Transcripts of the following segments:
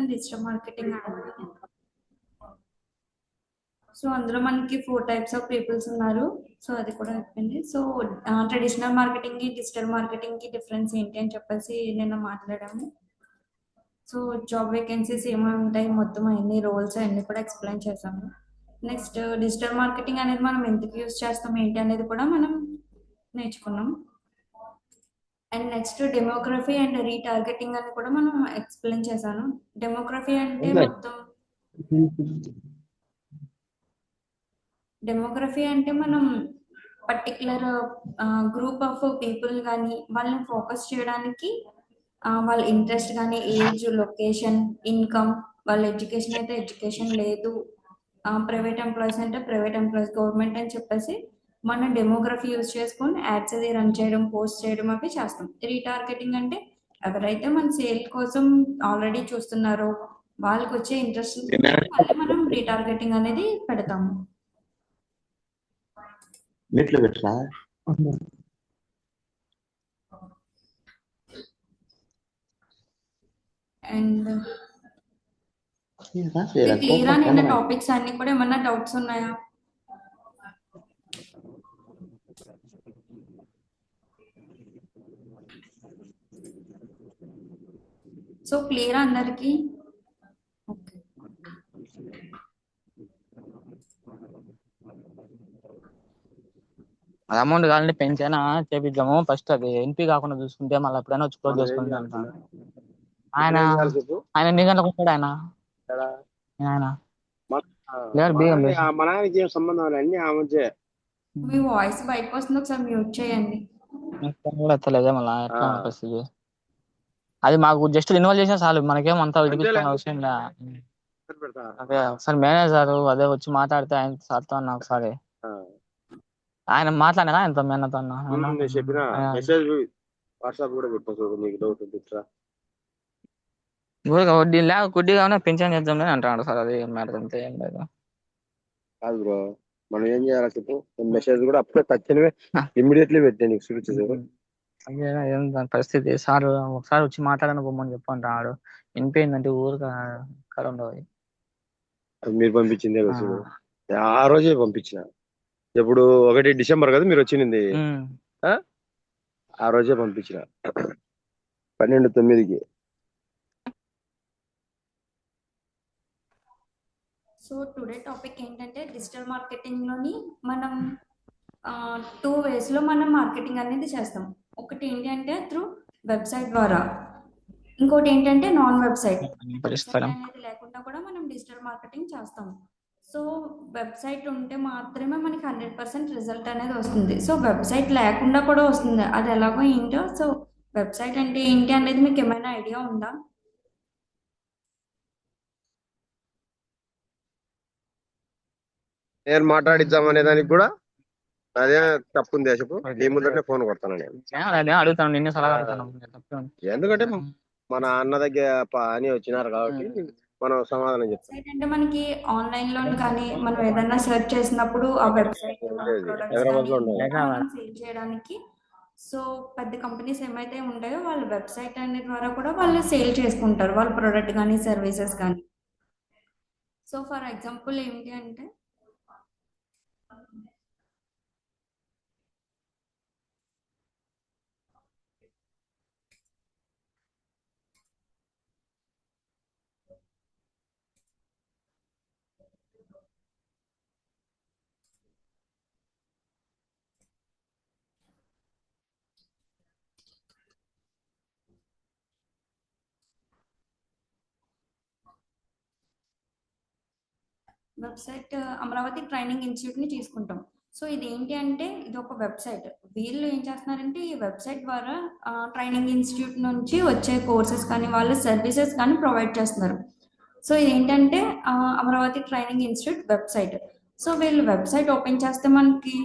And digital marketing. So అందులో మనకి 4 types of peoples ఉన్నారు. సో అది కూడా అయిపోయింది. సో ట్రెడిషనల్ మార్కెటింగ్ కి డిజిటల్ మార్కెటింగ్ కి డిఫరెన్స్ ఏంటి అని చెప్పేసి నిన్న మాట్లాడాము. సో జాబ్ వేకెన్సీస్ ఏమైనా ఉంటాయి, మొత్తం అన్ని రోల్స్ అన్ని కూడా ఎక్స్ప్లెయిన్ చేసాము. నెక్స్ట్ డిజిటల్ మార్కెటింగ్ అనేది మనం ఎందుకు యూజ్ చేస్తాం ఏంటి అనేది కూడా మనం నేర్చుకున్నాం. And next demography and retargeting అని కూడా మనం ఎక్స్ప్లెయిన్ చేశాను. డెమోగ్రఫీ అంటే మనం పర్టికులర్ గ్రూప్ ఆఫ్ పీపుల్ కానీ వాళ్ళని ఫోకస్ చేయడానికి వాళ్ళ ఇంట్రెస్ట్ కానీ, ఏజ్, లొకేషన్, ఇన్కమ్, వాళ్ళ ఎడ్యుకేషన్ అయితే ఎడ్యుకేషన్ లేదు, ప్రైవేట్ ఎంప్లాయీస్ అంటే ప్రైవేట్ ఎంప్లాయీస్, గవర్నమెంట్ అని చెప్పేసి మనం డెమోగ్రఫీ యూజ్ చేసుకొని యాడ్స్ అది రన్ చేయడం, పోస్ట్ చేయడం అవి చేస్తాం. రీటార్గెటింగ్ అంటే ఎవరైతే మన సేల్ కోసం ఆల్రెడీ చూస్తున్నారో వాళ్ళకి వచ్చే ఇంట్రెస్ట్ మళ్ళీ మనం రీటార్గెటింగ్ అనేది పెడతాము. అండ్ క్లియర్ నిన్న టాపిక్స్ అన్ని కూడా ఏమన్నా డౌట్స్ ఉన్నాయా? సో క్లియర్ అందరికి? ఓకే. అమౌంట్ కావాలంటే పెంచైనా చేపిద్దాము. ఫస్ట్ అది ఎన్పి కాకుండా చూసుకుంటే మళ్ళీ ఎప్పుడైనా వచ్చి క్లోజ్ చేసుకుంటాం. ఆయన ఎన్ని గంటలకు వస్తాడు? ఆయన మీ వాయిస్ బయటకు వస్తుంది, ఒకసారి మ్యూట్ చేయండి. కూడా ఎత్తలేదే మళ్ళీ ఎట్లా పరిస్థితి. అది మాకు జస్ట్ ఇన్వాల్వ్ చేసినా చాలు, మనకేం అంతా విడిపించుకోవాల్సిన అవసరం లే. అదే ఒకసారి మేనేజర్ అదే వచ్చి మాట్లాడితే ఆయన సార్తో అన్న ఒకసారి ఆయన మాట్లాడినా ఆయనతో మేనతో వడ్డీ లే గుడ్డిగా పెన్షన్ చేద్దాం అంటాడు సార్. అది మ్యాటర్ అంతే, ఏం లేదు. కాదు బ్రో, మనం ఏం చేయాలి చెప్పు? మెసేజ్ కూడా అప్పుడే తక్షణమే ఇమ్మీడియట్లీ పెట్టే నీకు చూపించదు. దాని పరిస్థితి సార్ ఒకసారి వచ్చి మాట్లాడని బొమ్మని చెప్పంటాడు. వినిపోయిందంటే ఊరు కడ ఉండవు. మీరు పంపించిందే ఆ రోజే పంపించిన. ఎప్పుడు 1 డిసెంబర్ కదా మీరు వచ్చింది, ఆ రోజే పంపించిన 12/9కి. సో టుడే టాపిక్ ఏంటంటే డిజిటల్ మార్కెటింగ్ లోని మనం 2 ways లో మనం మార్కెటింగ్ అనేది చేస్తాం. ఒకటి ఏంటి అంటే త్రూ వెబ్సైట్ ద్వారా, ఇంకోటి ఏంటంటే నాన్ వెబ్సైట్ అనేది లేకుండా కూడా మనం డిజిటల్ మార్కెటింగ్ చేస్తాం. సో వెబ్సైట్ ఉంటే మాత్రమే మనకి 100% రిజల్ట్ అనేది వస్తుంది. సో వెబ్సైట్ లేకుండా కూడా వస్తుంది, అది ఎలాగో ఏంటో. సో వెబ్సైట్ అంటే ఏంటి అనేది మీకు ఏమైనా ఐడియా ఉందా? నేను మాట్లాడిద్దాం అనే దానికి కూడా అదే తప్పు ఉంది. చెప్పు, నీ ముందరనే ఫోన్ కొడతాను నేను, అడుగుతాను నిన్ను సలహా. ఎందుకంటే మన అన్న దగ్గర అని వచ్చినారు కాబట్టి మనం సమాధానం చెప్తాం. అంటే మనకి ఆన్లైన్ లో కానీ మనం ఏదైనా సెర్చ్ చేసినప్పుడు ఆ వెబ్సైట్ సేల్ చేయడానికి, సో పెద్ద కంపెనీస్ ఏమైతే ఉంటాయో వాళ్ళ వెబ్సైట్ అనే ద్వారా కూడా వాళ్ళు సేల్ చేసుకుంటారు వాళ్ళ ప్రొడక్ట్ కానీ సర్వీసెస్ కానీ. సో ఫర్ ఎగ్జాంపుల్ ఏంటి అంటే వెబ్సైట్ అమరావతి ట్రైనింగ్ ఇన్స్టిట్యూట్ ని తీసుకుంటాం. సో ఇది ఏంటి అంటే ఇది ఒక వెబ్సైట్. వీళ్ళు ఏం చేస్తున్నారంటే ఈ వెబ్సైట్ ద్వారా ట్రైనింగ్ ఇన్స్టిట్యూట్ నుంచి వచ్చే కోర్సెస్ కానీ వాళ్ళ సర్వీసెస్ కానీ ప్రొవైడ్ చేస్తున్నారు. సో ఇదేంటంటే Amaravati training institute website. So వీళ్ళు వెబ్సైట్ ఓపెన్ చేస్తే మనకి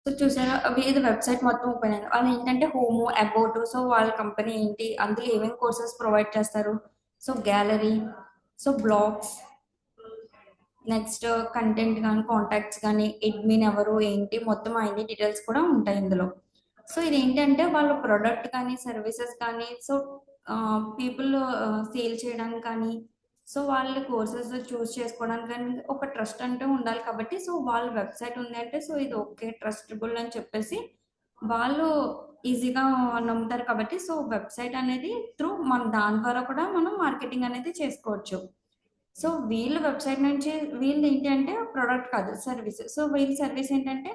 సో చూసారా, ఇది వెబ్సైట్ మొత్తం ఓపెన్ అయింది. వాళ్ళు ఏంటంటే హోమ్, అబౌట్, సో వాళ్ళ కంపెనీ ఏంటి, అందులో ఏమేమి కోర్సెస్ ప్రొవైడ్ చేస్తారు, so gallery, so blogs, next content కానీ కాంటాక్ట్స్ కానీ అడ్మిన్ ఎవరు ఏంటి మొత్తం అన్ని డీటెయిల్స్ కూడా ఉంటాయి ఇందులో. సో ఇదేంటంటే వాళ్ళ ప్రొడక్ట్ కానీ సర్వీసెస్ కానీ సో పీపుల్ సేల్ చేయడానికి కానీ సో వాళ్ళ కోర్సెస్ చూస్ చేసుకోవడానికి కానీ ఒక ట్రస్ట్ అంటే ఉండాలి కాబట్టి సో వాళ్ళ వెబ్సైట్ ఉంది అంటే సో ఇది ఓకే ట్రస్టబుల్ అని చెప్పేసి వాళ్ళు ఈజీగా నమ్ముతారు కాబట్టి సో వెబ్సైట్ అనేది త్రూ మన దాని ద్వారా కూడా మనం మార్కెటింగ్ అనేది చేసుకోవచ్చు. సో వీళ్ళ వెబ్సైట్ నుంచి వీళ్ళు ఏంటి అంటే ప్రొడక్ట్ కాదు సర్వీస్. సో వీళ్ళ సర్వీస్ ఏంటంటే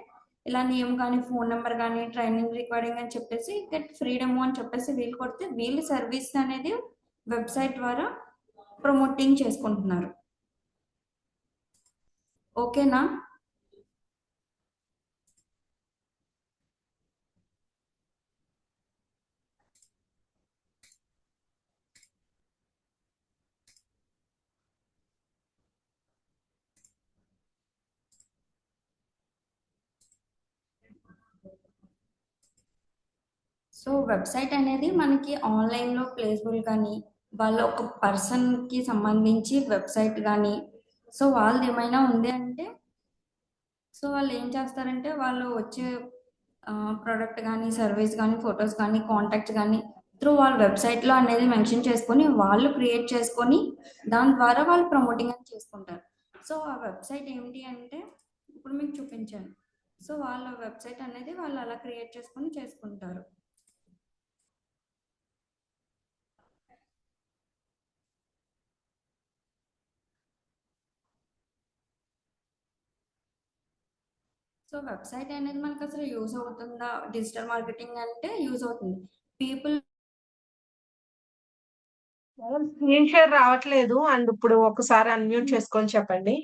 ఇలా నేమ్ కానీ ఫోన్ నెంబర్ కానీ ట్రైనింగ్ రికార్డింగ్ అని చెప్పేసి గెట్ ఫ్రీడమ్ అని చెప్పేసి వీళ్ళు కొడితే వీళ్ళ సర్వీస్ అనేది వెబ్సైట్ ద్వారా ప్రమోటింగ్ చేసుకుంటున్నారు. ఓకేనా? సో వెబ్సైట్ అనేది మనకి ఆన్లైన్లో ప్లేసబుల్ కానీ వాళ్ళ ఒక పర్సన్కి సంబంధించి వెబ్సైట్ కానీ సో వాళ్ళది ఏమైనా ఉంది అంటే సో వాళ్ళు ఏం చేస్తారంటే వాళ్ళు వచ్చే ప్రోడక్ట్ కానీ సర్వీస్ కానీ ఫొటోస్ కానీ కాంటాక్ట్స్ కానీ త్రూ వాళ్ళ వెబ్సైట్లో అనేది మెన్షన్ చేసుకొని వాళ్ళు క్రియేట్ చేసుకొని దాని ద్వారా వాళ్ళు ప్రమోటింగ్ అని చేసుకుంటారు. సో ఆ వెబ్సైట్ ఏంటి అంటే ఇప్పుడు మీకు చూపించాను. సో వాళ్ళ వెబ్సైట్ అనేది వాళ్ళు అలా క్రియేట్ చేసుకొని చేసుకుంటారు. సో వెబ్సైట్ అనేది మనకు అసలు యూజ్ అవుతుందా డిజిటల్ మార్కెటింగ్ అంటే యూజ్ అవుతుంది. పీపుల్ స్క్రీన్ షేర్ రావట్లేదు అండ్ ఇప్పుడు ఒకసారి అన్మ్యూట్ చేసుకొని చెప్పండి.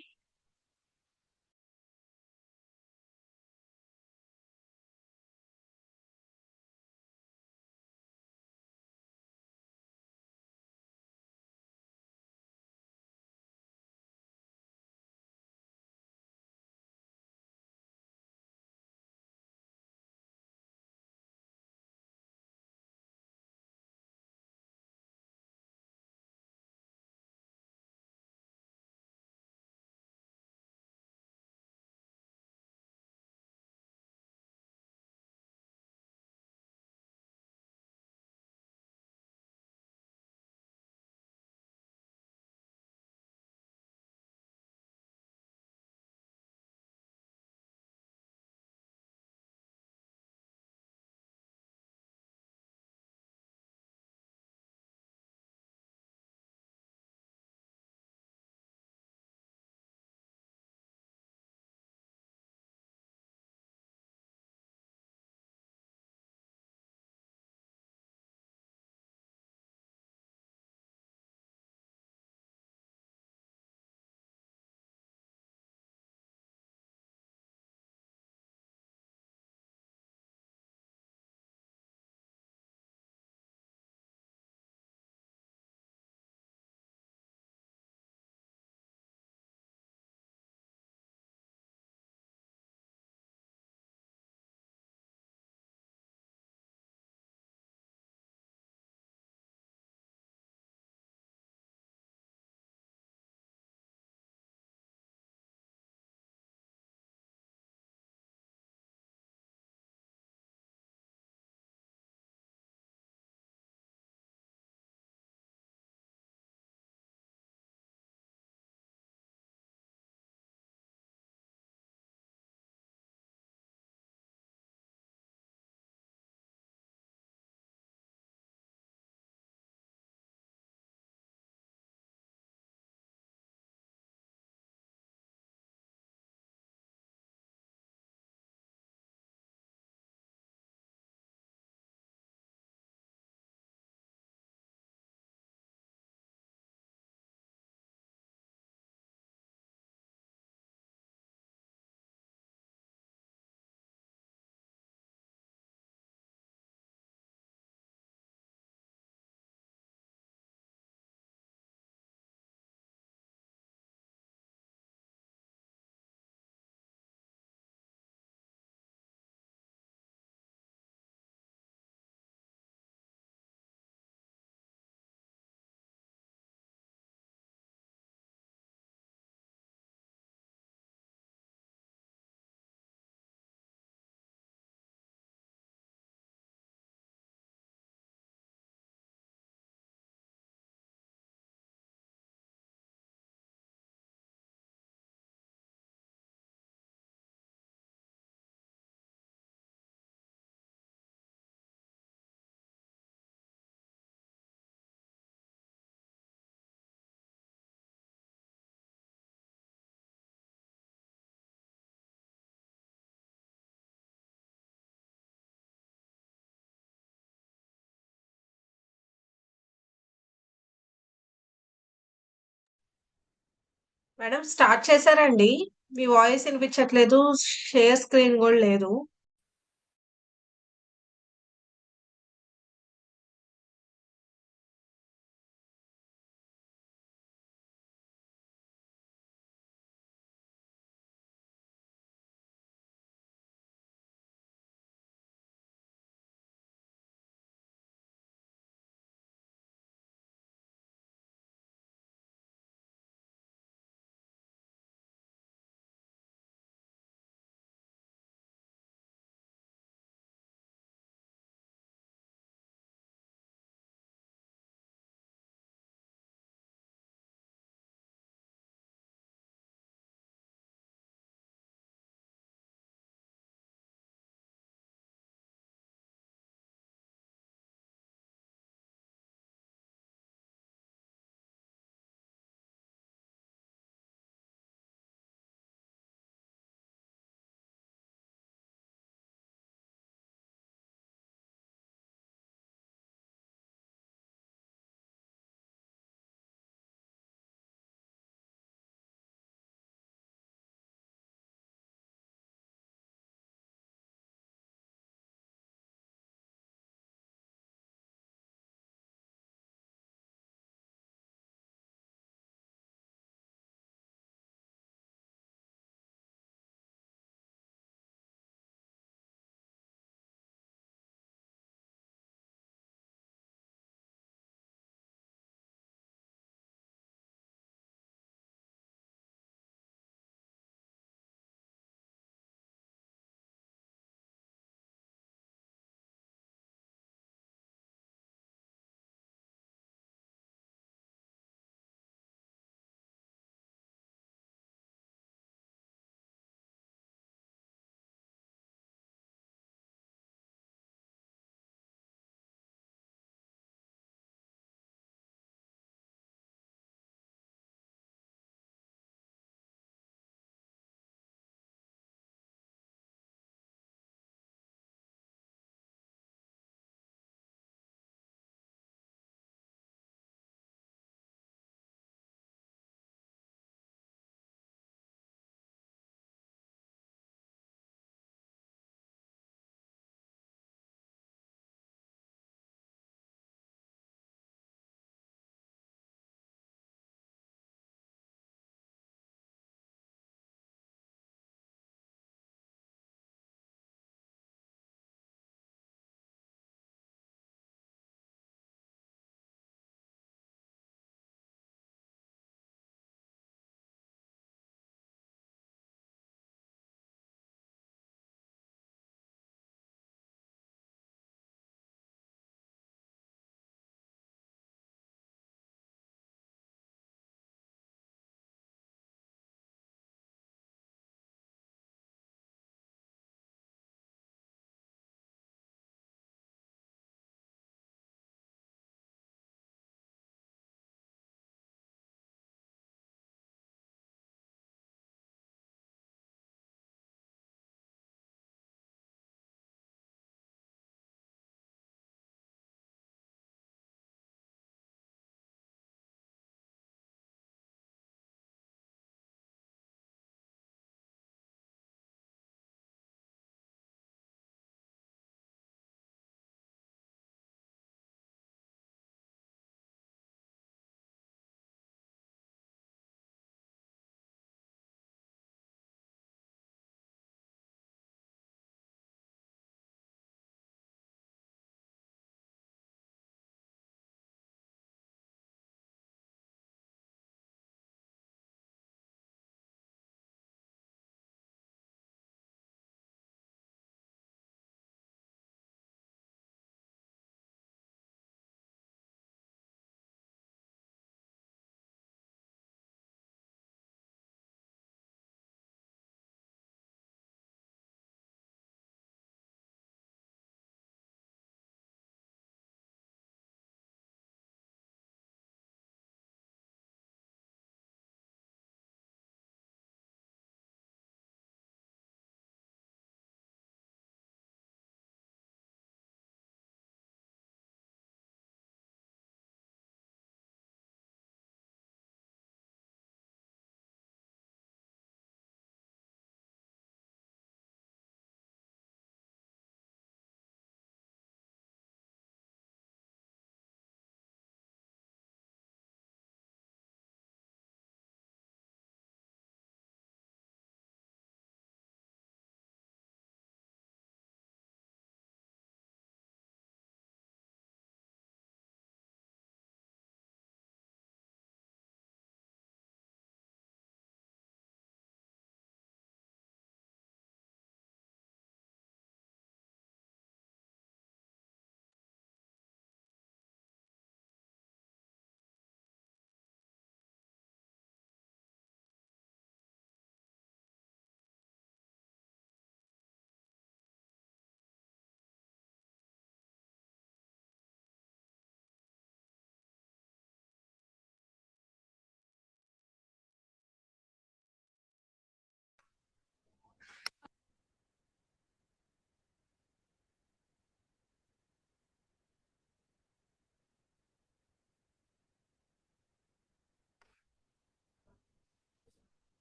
మేడం స్టార్ట్ చేశారండి. మీ వాయిస్ వినిపించట్లేదు. షేర్ స్క్రీన్ కూడా లేదు.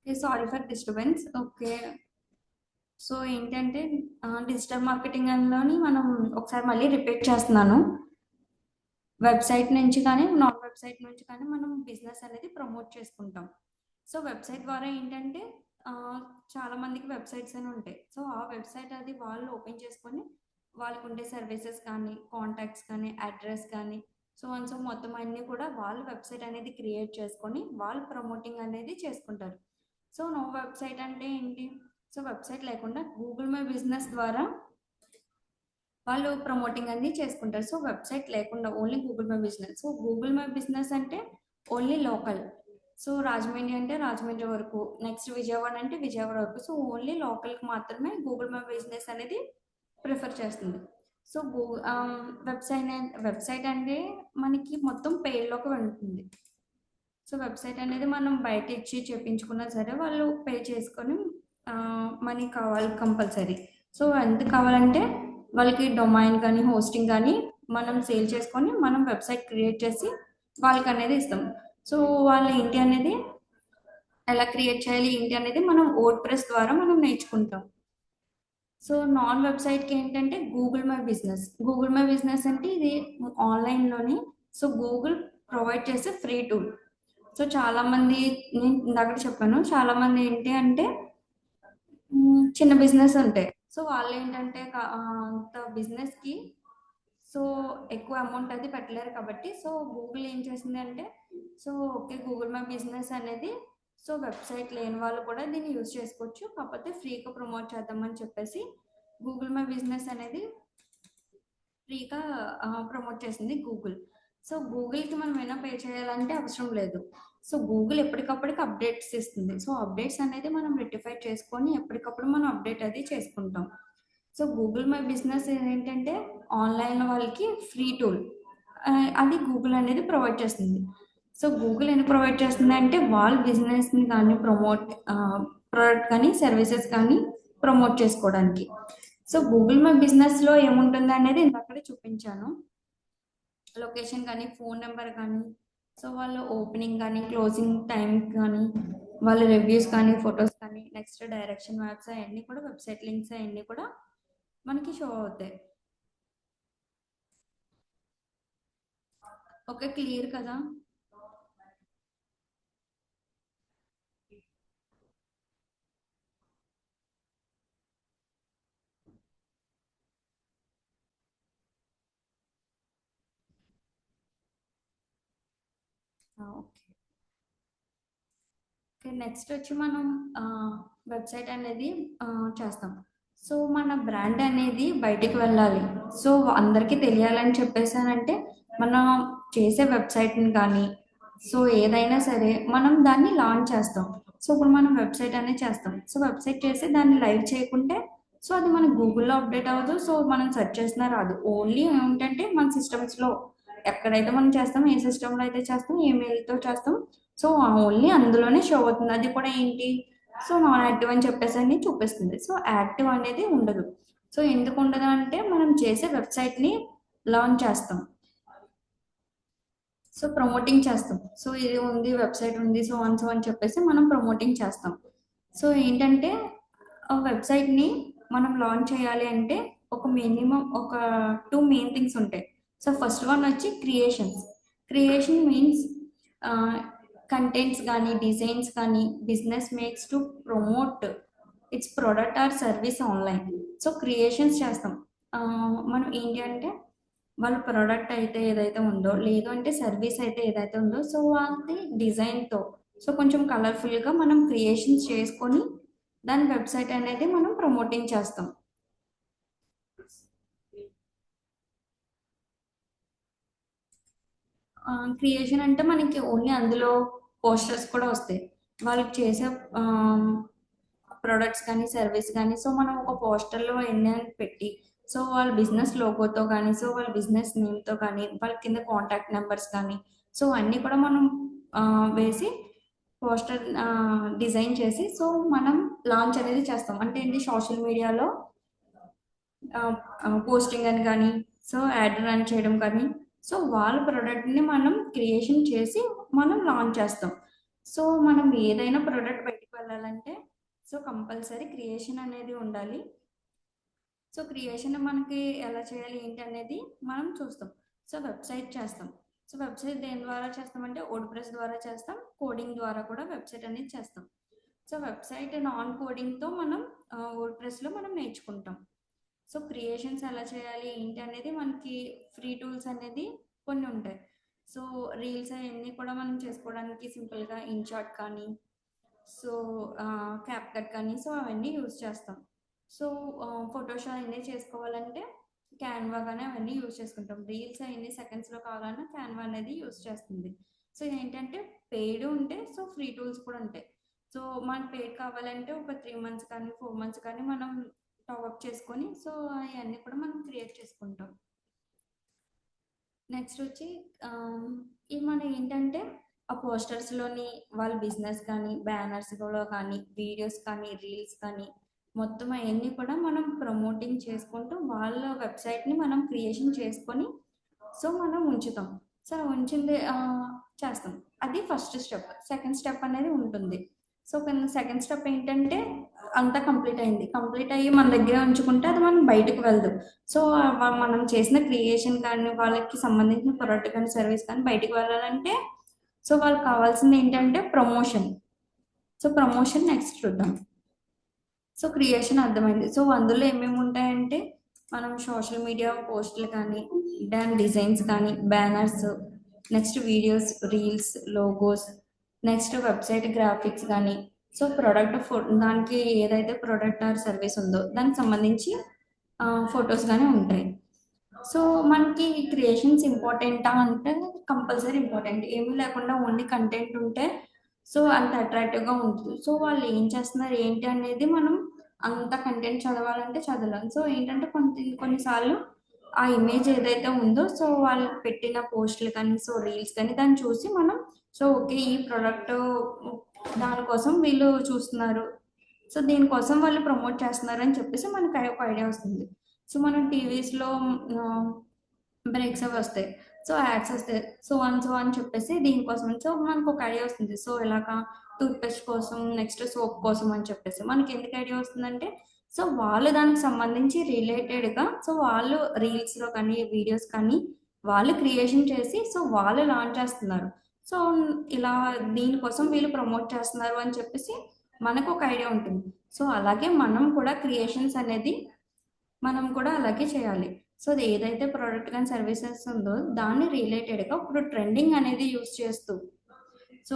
Okay. Sorry for disturbance. Okay. So ఏంటంటే డిజిటల్ మార్కెటింగ్ అందులోని మనం ఒకసారి మళ్ళీ రిపీట్ చేస్తున్నాను. వెబ్సైట్ నుంచి కానీ నాన్ వెబ్సైట్ నుంచి కానీ మనం బిజినెస్ అనేది ప్రమోట్ చేసుకుంటాం. సో వెబ్సైట్ ద్వారా ఏంటంటే చాలా మందికి వెబ్సైట్స్ అని ఉంటాయి. సో ఆ వెబ్సైట్ అది వాళ్ళు ఓపెన్ చేసుకొని వాళ్ళకు ఉండే సర్వీసెస్ కానీ కాంటాక్ట్స్ కానీ అడ్రస్ కానీ సో మొత్తం అన్నీ కూడా వాళ్ళు వెబ్సైట్ అనేది క్రియేట్ చేసుకొని వాళ్ళు ప్రమోటింగ్ అనేది చేసుకుంటారు. సో నో వెబ్సైట్ అంటే ఏంటి? సో వెబ్సైట్ లేకుండా గూగుల్ మై బిజినెస్ ద్వారా వాళ్ళు ప్రమోటింగ్ అన్ని చేసుకుంటారు. సో వెబ్సైట్ లేకుండా only Google my business. So Google my business అంటే ఓన్లీ లోకల్. సో రాజమండ్రి అంటే రాజమండ్రి వరకు, నెక్స్ట్ విజయవాడ అంటే విజయవాడ వరకు. సో ఓన్లీ లోకల్కి మాత్రమే గూగుల్ మై బిజినెస్ అనేది ప్రిఫర్ చేస్తుంది. సో వెబ్సైట్ అంటే మనకి మొత్తం పేర్లోకి వెళ్తుంది. సో వెబ్సైట్ అనేది మనం బయట ఇచ్చి చెప్పించుకున్నా సరే వాళ్ళు పే చేసుకొని మనీ కావాలి కంపల్సరీ. సో ఎంత కావాలంటే వాళ్ళకి డొమైన్ కానీ హోస్టింగ్ కానీ మనం సేల్ చేసుకొని మనం వెబ్సైట్ క్రియేట్ చేసి వాళ్ళకి అనేది ఇస్తాం. సో వాళ్ళు ఏంటి అనేది ఎలా క్రియేట్ చేయాలి ఏంటి అనేది మనం వర్డ్‌ప్రెస్ ద్వారా మనం నేర్చుకుంటాం. సో నాన్ వెబ్సైట్కి ఏంటంటే Google my business. Google my business అంటే ఇది ఆన్లైన్లోని సో గూగుల్ ప్రొవైడ్ చేసే ఫ్రీ టూల్. సో చాలామంది నేను ఇందాక చెప్పాను చాలామంది ఏంటి అంటే చిన్న బిజినెస్ ఉంటాయి. సో వాళ్ళు ఏంటంటే అంత బిజినెస్కి సో ఎక్కువ అమౌంట్ అది పెట్టలేరు కాబట్టి సో గూగుల్ ఏం చేసింది అంటే so okay Google my business అనేది సో వెబ్సైట్ లేని వాళ్ళు కూడా దీన్ని యూజ్ చేసుకోవచ్చు, కాకపోతే ఫ్రీగా ప్రమోట్ చేద్దామని చెప్పేసి గూగుల్ మై బిజినెస్ అనేది ఫ్రీగా ప్రమోట్ చేసింది గూగుల్. సో గూగుల్కి మనం ఏమైనా పే చేయాలంటే అవసరం లేదు. సో గూగుల్ ఎప్పటికప్పటికి అప్డేట్స్ ఇస్తుంది. సో అప్డేట్స్ అనేది మనం రెక్టిఫై చేసుకొని ఎప్పటికప్పుడు మనం అప్డేట్ అది చేసుకుంటాం. సో గూగుల్ మై బిజినెస్ ఏంటంటే ఆన్లైన్ వాళ్ళకి ఫ్రీ టూల్ అది గూగుల్ అనేది ప్రొవైడ్ చేస్తుంది. సో గూగుల్ ఎందుకు ప్రొవైడ్ చేస్తుంది అంటే వాళ్ళ బిజినెస్ని కానీ ప్రోడక్ట్ కానీ సర్వీసెస్ కానీ ప్రమోట్ చేసుకోవడానికి. సో గూగుల్ మై బిజినెస్లో ఏముంటుంది అనేది ఇందాకడే చూపించాను. లొకేషన్ కానీ ఫోన్ నెంబర్ కానీ సో వాళ్ళ ఓపెనింగ్ కానీ క్లోజింగ్ టైం కానీ వాళ్ళ రివ్యూస్ కానీ ఫొటోస్ కానీ నెక్స్ట్ డైరెక్షన్ మ్యాప్స్ అవన్నీ కూడా వెబ్సైట్ లింక్స్ అవన్నీ కూడా మనకి షో అవుతాయి. ఓకే, క్లియర్ కదా? ఓకే ఓకే నెక్స్ట్ వచ్చి మనం వెబ్సైట్ అనేది చేస్తాం. సో మన బ్రాండ్ అనేది బయటికి వెళ్ళాలి, సో అందరికీ తెలియాలని చెప్పేసానంటే మనం చేసే వెబ్సైట్ని కానీ సో ఏదైనా సరే మనం దాన్ని లాంచ్ చేస్తాం. సో ఇప్పుడు మనం వెబ్సైట్ అనేది చేస్తాం. సో వెబ్సైట్ చేసి దాన్ని లైవ్ చేయకుంటే సో అది మన గూగుల్లో అప్డేట్ అవ్వదు. సో మనం సెర్చ్ చేసినా రాదు. ఓన్లీ ఏంటంటే మన సిస్టమ్స్లో ఎక్కడైతే మనం చేస్తాం, ఏ సిస్టంలో అయితే చేస్తాం, ఏ మెయిల్తో చేస్తాం, సో ఓన్లీ అందులోనే షో అవుతుంది. అది కూడా ఏంటి సో నాన్ యాక్టివ్ అని చెప్పేసి అని చూపిస్తుంది. సో యాక్టివ్ అనేది ఉండదు. సో ఎందుకు ఉండదు అంటే మనం చేసే వెబ్సైట్ని లాంచ్ చేస్తాం, సో ప్రమోటింగ్ చేస్తాం. సో ఇది ఉంది వెబ్సైట్ ఉంది సో అని చెప్పేసి మనం ప్రమోటింగ్ చేస్తాం. సో ఏంటంటే ఆ వెబ్సైట్ని మనం లాంచ్ చేయాలి అంటే ఒక మినిమం ఒక 2 మెయిన్ థింగ్స్ ఉంటాయి. సో ఫస్ట్ వన్ వచ్చి క్రియేషన్ మీన్స్ కంటెంట్స్ కానీ డిజైన్స్ కానీ business makes to promote it's product or service online. So creations చేస్తాం. మనం ఏంటి అంటే వాళ్ళ ప్రోడక్ట్ అయితే ఏదైతే ఉందో లేదు అంటే సర్వీస్ అయితే ఏదైతే ఉందో సో అది డిజైన్తో సో కొంచెం కలర్ఫుల్గా మనం క్రియేషన్స్ చేసుకొని దాని వెబ్సైట్ అనేది మనం ప్రమోటింగ్ చేస్తాం. క్రియేషన్ అంటే మనకి ఓన్లీ అందులో పోస్టర్స్ కూడా వస్తాయి వాళ్ళకి చేసే ప్రొడక్ట్స్ కానీ సర్వీస్ కానీ. సో మనం ఒక పోస్టర్లో ఎన్ని పెట్టి సో వాళ్ళ బిజినెస్ లోగోతో కానీ సో వాళ్ళ బిజినెస్ నేమ్తో కానీ వాళ్ళ కింద కాంటాక్ట్ నెంబర్స్ కానీ సో అన్నీ కూడా మనం వేసి పోస్టర్ డిజైన్ చేసి సో మనం లాంచ్ అనేది చేస్తాం. అంటే ఏంటి సోషల్ మీడియాలో పోస్టింగ్ అని కానీ సో యాడ్ రన్ చేయడం కానీ సో వాళ్ళ ప్రోడక్ట్ని మనం క్రియేషన్ చేసి మనం లాంచ్ చేస్తాం. సో మనం ఏదైనా ప్రోడక్ట్ బయటకు వెళ్ళాలంటే సో కంపల్సరీ క్రియేషన్ అనేది ఉండాలి. సో క్రియేషన్ మనకి ఎలా చేయాలి ఏంటి అనేది మనం చూస్తాం. సో వెబ్సైట్ చేస్తాం. సో వెబ్సైట్ దేని ద్వారా చేస్తామంటే వర్డ్‌ప్రెస్ ద్వారా చేస్తాం. కోడింగ్ ద్వారా కూడా వెబ్సైట్ అనేది చేస్తాం. సో వెబ్సైట్ నాన్ కోడింగ్‌తో మనం వర్డ్‌ప్రెస్‌లో మనం నేర్చుకుంటాం. సో క్రియేషన్స్ ఎలా చేయాలి ఏంటి అనేది మనకి ఫ్రీ టూల్స్ అనేది కొన్ని ఉంటాయి. సో రీల్స్ అవన్నీ కూడా మనం చేసుకోవడానికి సింపుల్‌గా ఇన్‌షాట్ కానీ, సో క్యాప్‌కట్ కానీ సో అవన్నీ యూజ్ చేస్తాం. సో ఫోటోషాప్ అవన్నీ చేసుకోవాలంటే క్యాన్వా కానీ అవన్నీ యూజ్ చేసుకుంటాం. రీల్స్ అవన్నీ సెకండ్స్‌లో కావాలన్నా క్యాన్వా అనేది యూజ్ చేస్తుంది. సో ఏంటంటే పెయిడ్ ఉంటాయి. సో ఫ్రీ టూల్స్ కూడా ఉంటాయి. సో మనకు పెయిడ్ కావాలంటే ఒక 3 మంత్స్ కానీ 4 మంత్స్ కానీ మనం టాప్అప్ చేసుకొని సో అవన్నీ కూడా మనం క్రియేట్ చేసుకుంటాం. నెక్స్ట్ వచ్చి ఇవి మనం ఏంటంటే ఆ పోస్టర్స్‌లోని వాళ్ళ బిజినెస్ కానీ, బ్యానర్స్‌లో కానీ, వీడియోస్ కానీ, రీల్స్ కానీ మొత్తం అవన్నీ కూడా మనం ప్రమోటింగ్ చేసుకుంటూ వాళ్ళ వెబ్సైట్‌ని మనం క్రియేషన్ చేసుకొని సో మనం ఉంచుతాం. సో ఉంచింది చేస్తాం. అది ఫస్ట్ స్టెప్. సెకండ్ స్టెప్ అనేది ఉంటుంది. సో సెకండ్ స్టెప్ ఏంటంటే అంతా కంప్లీట్ అయింది. కంప్లీట్ అయ్యి మన దగ్గరే ఉంచుకుంటే అది మనం బయటకు వెళ్ళదు. సో మనం చేసిన క్రియేషన్ కానీ, వాళ్ళకి సంబంధించిన ప్రొడక్ట్ కానీ, సర్వీస్ కానీ బయటకు వెళ్ళాలంటే సో వాళ్ళకి కావాల్సింది ఏంటంటే ప్రమోషన్. సో ప్రమోషన్ నెక్స్ట్ చూద్దాం. సో క్రియేషన్ అర్థమైంది. సో అందులో ఏమేమి ఉంటాయంటే మనం సోషల్ మీడియా పోస్టులు కానీ, దాని డిజైన్స్ కానీ, banners, next videos, reels, logos, next website graphics కానీ, సో ప్రొడక్ట్ దానికి ఏదైతే ప్రొడక్ట్ ఆర్ సర్వీస్ ఉందో దానికి సంబంధించి ఫొటోస్ కానీ ఉంటాయి. సో మనకి క్రియేషన్స్ ఇంపార్టెంటా అంటే కంపల్సరీ ఇంపార్టెంట్. ఏమీ లేకుండా ఓన్లీ కంటెంట్ ఉంటే సో అంత అట్రాక్టివ్‌గా ఉంటుంది. సో వాళ్ళు ఏం చేస్తున్నారు ఏంటి అనేది మనం అంత కంటెంట్ చదవాలంటే చదవలేం. సో ఏంటంటే కొన్నిసార్లు ఆ ఇమేజ్ ఏదైతే ఉందో సో వాళ్ళు పెట్టిన పోస్టులు కానీ, సో రీల్స్ కానీ దాన్ని చూసి మనం సో ఓకే ఈ ప్రొడక్ట్ దానికోసం వీళ్ళు చూస్తున్నారు. సో దీనికోసం వాళ్ళు ప్రమోట్ చేస్తున్నారు అని చెప్పేసి మనకు ఒక ఐడియా వస్తుంది. సో మనం టీవీస్‌లో బ్రేక్స్ అవి వస్తాయి. సో యాడ్స్ వస్తాయి. సో అని చెప్పేసి దీనికోసం సో మనకు ఒక ఐడియా వస్తుంది. సో ఇలాగా టూత్‌పేస్ట్ కోసం, నెక్స్ట్ సోప్ కోసం అని చెప్పేసి. మనకి ఎందుకు ఐడియా వస్తుందంటే సో వాళ్ళు దానికి సంబంధించి రిలేటెడ్‌గా సో వాళ్ళు రీల్స్‌లో కానీ, వీడియోస్ కానీ వాళ్ళు క్రియేషన్ చేసి సో వాళ్ళు లాంచ్ చేస్తున్నారు. సో ఇలా దీనికోసం వీళ్ళు ప్రమోట్ చేస్తున్నారు అని చెప్పేసి మనకు ఒక ఐడియా ఉంటుంది. సో అలాగే మనం కూడా క్రియేషన్స్ అనేది మనం కూడా అలాగే చేయాలి. సో అది ఏదైతే ప్రొడక్ట్ కానీ సర్వీసెస్ ఉందో దాన్ని రిలేటెడ్‌గా ఇప్పుడు ట్రెండింగ్ అనేది యూజ్ చేస్తూ సో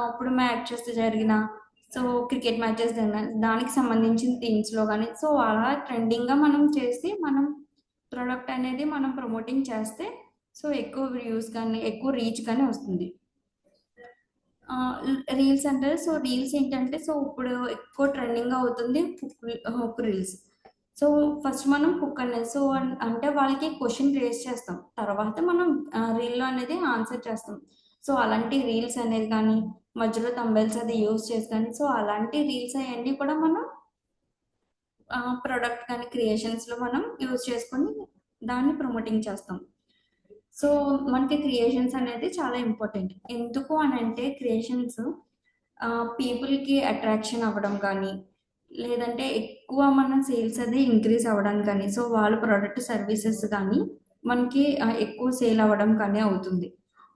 ఇప్పుడు మ్యాచెస్ జరిగిన సో క్రికెట్ మ్యాచెస్ దానికి సంబంధించిన థీమ్స్‌లో కానీ సో అలా ట్రెండింగ్‌గా మనం చేసి మనం ప్రొడక్ట్ అనేది మనం ప్రమోటింగ్ చేస్తే సో ఎక్కువ వ్యూస్ కానీ, ఎక్కువ రీచ్ కానీ వస్తుంది. రీల్స్ అంటే సో రీల్స్ ఏంటంటే సో ఇప్పుడు ఎక్కువ ట్రెండింగ్‌గా అవుతుంది హుక్ రీల్స్. సో ఫస్ట్ మనం హుక్ అనేది సో అంటే వాళ్ళకి క్వెషన్ రేజ్ చేస్తాం. తర్వాత మనం రీల్‌లో అనేది ఆన్సర్ చేస్తాం. సో అలాంటి రీల్స్ అనేది కానీ, మధ్యలో థంబ్‌నెయిల్స్ అది యూజ్ చేసి కానీ సో అలాంటి రీల్స్ అయన్నీ కూడా మనం ప్రొడక్ట్ కానీ క్రియేషన్స్‌లో మనం యూజ్ చేసుకొని దాన్ని ప్రమోటింగ్ చేస్తాం. సో మనకి క్రియేషన్స్ అనేది చాలా ఇంపార్టెంట్. ఎందుకు అనంటే క్రియేషన్స్ పీపుల్‌కి అట్రాక్షన్ అవ్వడం కానీ, లేదంటే ఎక్కువ మన సేల్స్ అది ఇంక్రీజ్ అవ్వడం కానీ, సో వాళ్ళ ప్రొడక్ట్ సర్వీసెస్ కానీ మనకి ఎక్కువ సేల్ అవ్వడం కానీ అవుతుంది.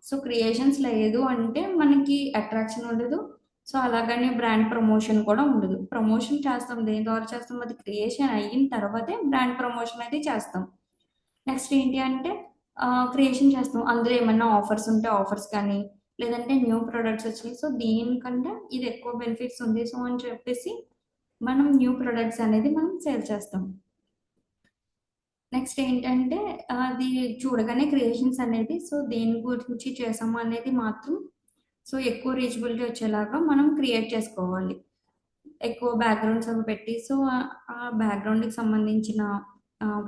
సో క్రియేషన్స్ లేదు అంటే మనకి అట్రాక్షన్ ఉండదు. సో అలాగని బ్రాండ్ ప్రమోషన్ కూడా ఉండదు. ప్రమోషన్ చేస్తాం దేని ద్వారా చేస్తాం అది క్రియేషన్ అయిన తర్వాతే బ్రాండ్ ప్రమోషన్ అయితే చేస్తాం. నెక్స్ట్ ఏంటి అంటే క్రియేషన్ చేస్తాం. అందులో ఏమన్నా ఆఫర్స్ ఉంటే ఆఫర్స్ కానీ, లేదంటే న్యూ ప్రొడక్ట్స్ వచ్చినాయి. సో దీనికంటే ఇది ఎక్కువ బెనిఫిట్స్ ఉంది. సో అని చెప్పేసి మనం న్యూ ప్రొడక్ట్స్ అనేది మనం సేల్ చేస్తాం. నెక్స్ట్ ఏంటంటే అది చూడగానే క్రియేషన్స్ అనేది సో దేని గురించి చేసాము అనేది మాత్రం సో ఎక్కువ రీచబిలిటీ వచ్చేలాగా మనం క్రియేట్ చేసుకోవాలి. ఎక్కువ బ్యాక్‌గ్రౌండ్స్ అవి పెట్టి సో ఆ బ్యాక్‌గ్రౌండ్‌కి సంబంధించిన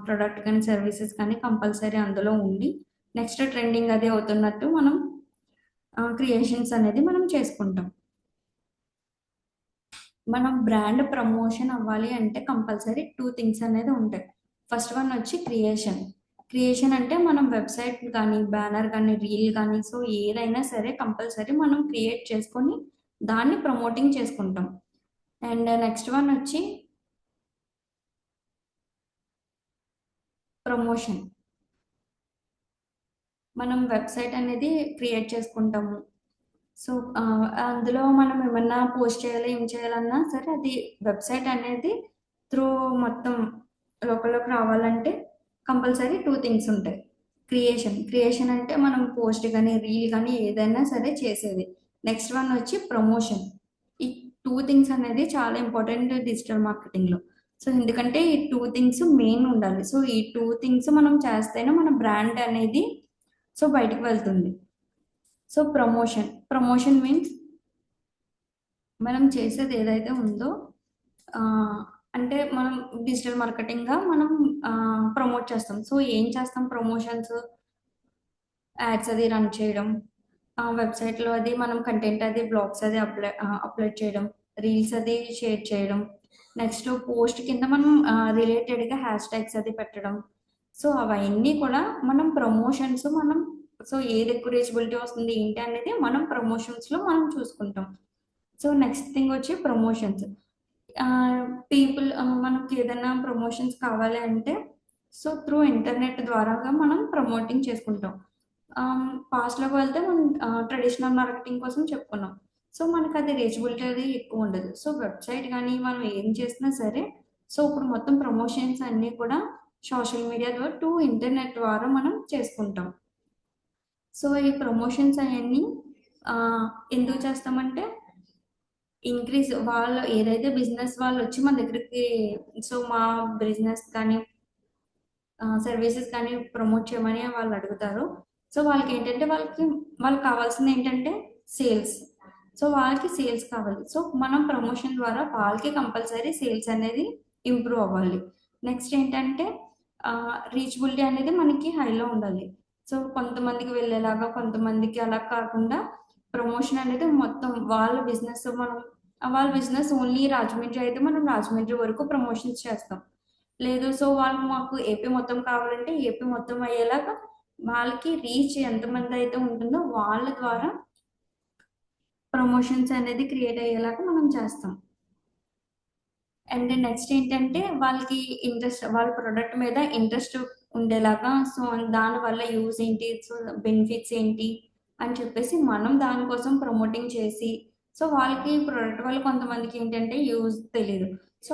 ప్రొడక్ట్ కానీ, సర్వీసెస్ కానీ కంపల్సరీ అందులో ఉండి నెక్స్ట్ ట్రెండింగ్ అది అవుతున్నట్టు మనం క్రియేషన్స్ అనేది మనం చేసుకుంటాం. మనం బ్రాండ్ ప్రమోషన్ అవ్వాలి అంటే కంపల్సరీ 2 థింగ్స్ అనేది ఉంటాయి. ఫస్ట్ వన్ వచ్చి క్రియేషన్. క్రియేషన్ అంటే మనం వెబ్సైట్ కానీ, బ్యానర్ కానీ, రీల్ కానీ సో ఏదైనా సరే కంపల్సరీ మనం క్రియేట్ చేసుకొని దాన్ని ప్రమోటింగ్ చేసుకుంటాం. అండ్ నెక్స్ట్ వన్ వచ్చి ప్రమోషన్. మనం వెబ్సైట్ అనేది క్రియేట్ చేసుకుంటాము. సో అందులో మనం ఏమన్నా పోస్ట్ చేయాలి, ఏం చేయాలన్నా సరే అది వెబ్సైట్ అనేది త్రూ మొత్తం లోపలికి రావాలంటే కంపల్సరీ 2 థింగ్స్ ఉంటాయి. క్రియేషన్ అంటే మనం పోస్ట్ కానీ రీల్ కానీ ఏదైనా సరే చేసేది. నెక్స్ట్ వన్ వచ్చి ప్రమోషన్. ఈ 2 థింగ్స్ అనేది చాలా ఇంపార్టెంట్ డిజిటల్ మార్కెటింగ్లో. సో ఎందుకంటే ఈ 2 థింగ్స్ మెయిన్ ఉండాలి. సో ఈ 2 థింగ్స్ మనం చేస్తేనే మన బ్రాండ్ అనేది సో బయటికి వెళ్తుంది. సో ప్రమోషన్ మీన్స్ మనం చేసేది ఏదైతే ఉందో అంటే మనం డిజిటల్ మార్కెటింగ్గా మనం ప్రమోట్ చేస్తాం. సో ఏం చేస్తాం? ప్రమోషన్స్, యాడ్స్ అది రన్ చేయడం, వెబ్సైట్లో అది మనం కంటెంట్ అది బ్లాగ్స్ అది అప్లోడ్ చేయడం, రీల్స్ అది షేర్ చేయడం, నెక్స్ట్ పోస్ట్ కింద మనం రిలేటెడ్గా హ్యాష్ ట్యాగ్స్ అది పెట్టడం. సో అవన్నీ కూడా మనం ప్రమోషన్స్ సో ఏది ఎక్కువ రీచబిలిటీ వస్తుంది ఏంటి అనేది మనం ప్రమోషన్స్లో మనం చూసుకుంటాం. సో నెక్స్ట్ థింగ్ వచ్చి ప్రమోషన్స్. పీపుల్ మనకి ఏదైనా ప్రమోషన్స్ కావాలి అంటే సో త్రూ ఇంటర్నెట్ ద్వారాగా మనం ప్రమోటింగ్ చేసుకుంటాం. పాస్ట్లోకి వెళ్తే మనం ట్రెడిషనల్ మార్కెటింగ్ కోసం చెప్పుకున్నాం. సో మనకు అది రీచబిలిటీ అది ఎక్కువ ఉండదు. సో వెబ్సైట్ కానీ మనం ఏం చేసినా సరే సో ఇప్పుడు మొత్తం ప్రమోషన్స్ అన్నీ కూడా సోషల్ మీడియా ద్వారా ఇంటర్నెట్ ద్వారా మనం చేసుకుంటాం. సో ఈ ప్రమోషన్స్ అవన్నీ ఎందుకు చేస్తామంటే ఇంక్రీజ్ వాళ్ళు ఏదైతే బిజినెస్ వాళ్ళు వచ్చి మన దగ్గరికి సో మా బిజినెస్ కానీ సర్వీసెస్ కానీ ప్రమోట్ చేయమని వాళ్ళు అడుగుతారు. సో వాళ్ళకి ఏంటంటే వాళ్ళకి కావాల్సింది ఏంటంటే సేల్స్. సో వాళ్ళకి సేల్స్ కావాలి. సో మనం ప్రమోషన్ ద్వారా వాళ్ళకి కంపల్సరీ సేల్స్ అనేది ఇంప్రూవ్ అవ్వాలి. నెక్స్ట్ ఏంటంటే రీచబిలిటీ అనేది మనకి హైలో ఉండాలి. సో కొంతమందికి వెళ్ళేలాగా కొంతమందికి అలా కాకుండా ప్రమోషన్ అనేది మొత్తం వాళ్ళ బిజినెస్ ఓన్లీ రాజమండ్రి అయితే మనం రాజమండ్రి వరకు ప్రమోషన్స్ చేస్తాం. లేదు సో వాళ్ళు మాకు ఏపీ మొత్తం కావాలంటే ఏపీ మొత్తం అయ్యేలాగా వాళ్ళకి రీచ్ ఎంతమంది అయితే ఉంటుందో వాళ్ళ ద్వారా ప్రమోషన్స్ అనేది క్రియేట్ అయ్యేలాగా మనం చేస్తాం. అండ్ నెక్స్ట్ ఏంటంటే వాళ్ళకి ఇంట్రెస్ట్ వాళ్ళ ప్రొడక్ట్ మీద ఇంట్రెస్ట్ ఉండేలాగా సో దానివల్ల యూజ్ ఏంటి, సో బెనిఫిట్స్ ఏంటి అని చెప్పేసి మనం దానికోసం ప్రమోటింగ్ చేసి సో వాళ్ళకి ప్రొడక్ట్ వల్ల కొంతమందికి ఏంటంటే యూజ్ తెలియదు. సో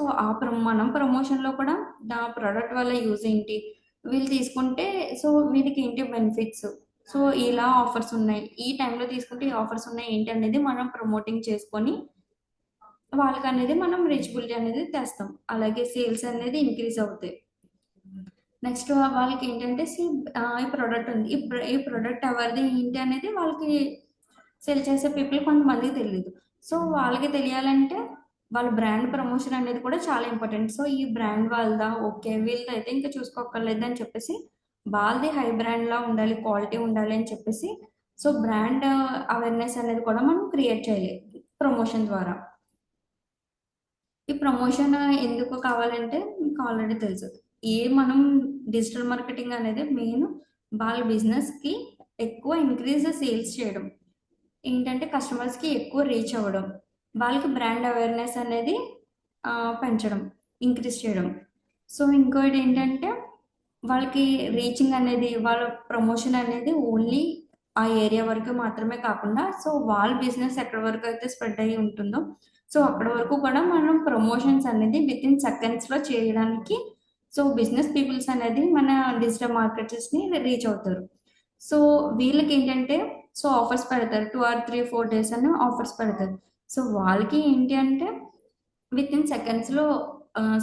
మనం ప్రమోషన్లో కూడా నా ప్రొడక్ట్ వల్ల యూజ్ ఏంటి, వీళ్ళు తీసుకుంటే సో వీళ్ళకి ఏంటి బెనిఫిట్స్, సో ఇలా ఆఫర్స్ ఉన్నాయి, ఈ టైంలో తీసుకుంటే ఈ ఆఫర్స్ ఉన్నాయి ఏంటి అనేది మనం ప్రమోటింగ్ చేసుకొని వాళ్ళకి అనేది మనం రీచబిలిటీ అనేది తెస్తాం. అలాగే సేల్స్ అనేది ఇంక్రీజ్ అవుతాయి. నెక్స్ట్ వాళ్ళకి ఏంటంటే ఈ ప్రోడక్ట్ ఉంది, ఈ ప్రోడక్ట్ ఎవరిది ఏంటి అనేది వాళ్ళకి సెల్ చేసే పీపుల్ కొంతమందికి తెలియదు. సో వాళ్ళకి తెలియాలంటే వాళ్ళ బ్రాండ్ ప్రమోషన్ అనేది కూడా చాలా ఇంపార్టెంట్. సో ఈ బ్రాండ్ వాళ్ళదా, ఓకే వీళ్ళది అయితే ఇంకా చూసుకోక్కర్లేదు అని చెప్పేసి వాళ్ళది హై బ్రాండ్లా ఉండాలి, క్వాలిటీ ఉండాలి అని చెప్పేసి సో బ్రాండ్ అవేర్నెస్ అనేది కూడా మనం క్రియేట్ చేయాలి ప్రమోషన్ ద్వారా. ఈ ప్రమోషన్ ఎందుకు కావాలంటే మీకు ఆల్రెడీ తెలుసు. మనం డిజిటల్ మార్కెటింగ్ అనేది మెయిన్ వాళ్ళ బిజినెస్కి ఎక్కువ ఇంక్రీజ్ సేల్స్ చేయడం, ఏంటంటే కస్టమర్స్కి ఎక్కువ రీచ్ అవ్వడం, వాళ్ళకి బ్రాండ్ అవేర్నెస్ అనేది పెంచడం, ఇంక్రీజ్ చేయడం. సో ఇంకోటి ఏంటంటే వాళ్ళకి రీచింగ్ అనేది వాళ్ళ ప్రమోషన్ అనేది ఓన్లీ ఆ ఏరియా వరకు మాత్రమే కాకుండా సో వాళ్ళ బిజినెస్ ఎక్కడి వరకు అయితే స్ప్రెడ్ అయ్యి ఉంటుందో సో అక్కడ వరకు కూడా మనం ప్రమోషన్స్ అనేది విత్ ఇన్ సెకండ్స్లో చేయడానికి సో బిజినెస్ పీపుల్స్ అనేది మన డిజిటల్ మార్కెటర్స్ని రీచ్ అవుతారు. సో వీళ్ళకి ఏంటంటే సో ఆఫర్స్ పెడతారు, 2 or 3, 4 days అని ఆఫర్స్ పెడతారు. సో వాళ్ళకి ఏంటి అంటే విత్ ఇన్ సెకండ్స్లో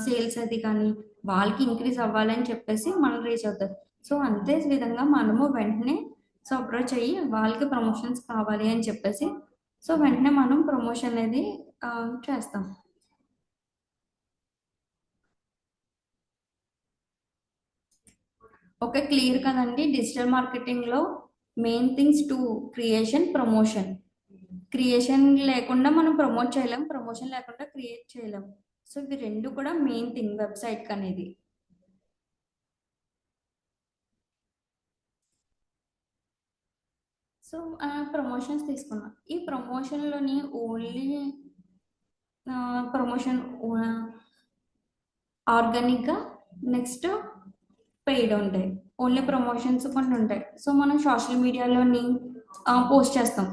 సేల్స్ అది కానీ వాళ్ళకి ఇంక్రీజ్ అవ్వాలని చెప్పేసి మనం రీచ్ అవుతారు. సో అంతే విధంగా మనము వెంటనే సో అప్రోచ్ అయ్యి వాళ్ళకి ప్రమోషన్స్ కావాలి అని చెప్పేసి సో వెంటనే మనం ప్రమోషన్ అనేది చేస్తాం. ఓకే, క్లియర్ కదండి. డిజిటల్ మార్కెటింగ్లో main things 2: creation, promotion. Creation లేకుండా మనం ప్రమోట్ చేయలేం, ప్రమోషన్ లేకుండా క్రియేట్ చేయలేం. సో ఇవి రెండు కూడా మెయిన్ థింగ్ వెబ్సైట్ అనేది. సో ప్రమోషన్స్ తీసుకున్నాం. ఈ ప్రమోషన్లోని ఓన్లీ ప్రమోషన్ ఆర్గానిక్గా నెక్స్ట్ పెయిడ్ ఉంటాయి. ఓన్లీ ప్రమోషన్స్ కొన్ని ఉంటాయి. సో మనం సోషల్ మీడియాలోని పోస్ట్ చేస్తాం.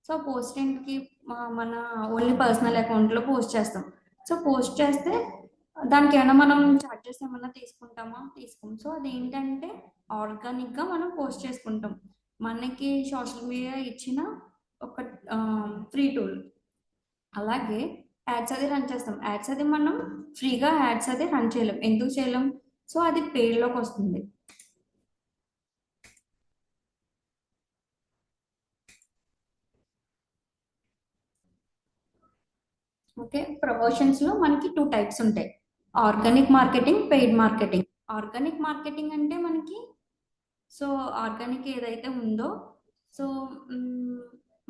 సో పోస్ట్ ఏంటికి మన ఓన్లీ పర్సనల్ అకౌంట్లో పోస్ట్ చేస్తాం. సో పోస్ట్ చేస్తే దానికి ఏమైనా మనం చార్జెస్ ఏమైనా తీసుకుంటామా? తీసుకోం. సో అదేంటంటే ఆర్గానిక్గా మనం పోస్ట్ చేసుకుంటాం. మనకి సోషల్ మీడియా ఇచ్చిన ఒక ఫ్రీ టూల్. అలాగే యాడ్స్ అది రన్ చేస్తాం. యాడ్స్ అది మనం ఫ్రీగా యాడ్స్ అది రన్ చేయలేం. ఎందుకు చేయలేం? సో అది పెయిడ్లోకి వస్తుంది. ఓకే, ప్రమోషన్స్లో మనకి 2 టైప్స్ ఉంటాయి. Organic marketing, paid marketing. Organic marketing అంటే మనకి సో ఆర్గానిక్ ఏదైతే ఉందో సో